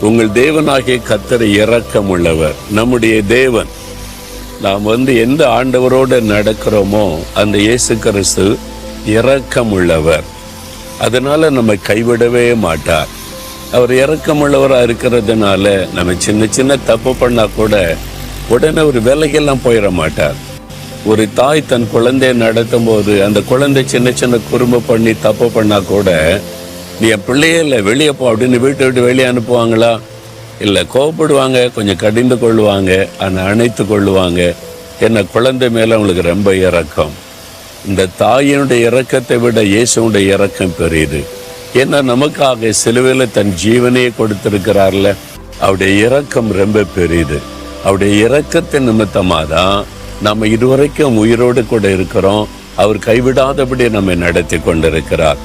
உங்கள் தேவனாகிய கர்த்தர் இரக்கமுள்ளவர். நம்முடைய தேவன், நாம் எந்த ஆண்டவரோடு நடக்கிறோமோ அந்த இயேசு கிறிஸ்து இரக்கமுள்ளவர். அதனால நம்மை கைவிடவே மாட்டார். அவர் இரக்கமுள்ளவராக இருக்கிறதுனால நம்ம சின்ன சின்ன தப்பு பண்ணா கூட உடனே ஒரு விலைக்கெல்லாம் போயிட மாட்டார். ஒரு தாய் தன் குழந்தைய நடத்தும் போது அந்த குழந்தை சின்ன சின்ன குறும்பு பண்ணி தப்பு பண்ணா கூட, நீ என் பிள்ளையே இல்லை, வெளியே போ அப்படின்னு வீட்டை விட்டு வெளியே அனுப்புவாங்களா? இல்லை, கோவப்படுவாங்க, கொஞ்சம் கடிந்து கொள்ளுவாங்க, ஆனால் அணைத்து கொள்ளுவாங்க. என்ன குழந்தை மேலே அவங்களுக்கு ரொம்ப இரக்கம். இந்த தாயினுடைய இரக்கத்தை விட இயேசுடைய இரக்கம் பெரியது. ஏன்னா நமக்காக சிலுவையில் தன் ஜீவனையே கொடுத்திருக்கிறார்ல, அவருடைய இரக்கம் ரொம்ப பெரியது. அவருடைய இரக்கத்தின் நிமித்தமாக தான் நம்ம இதுவரைக்கும் உயிரோடு கூட இருக்கிறோம். அவர் கைவிடாதபடி நம்மை நடத்தி கொண்டிருக்கிறார்.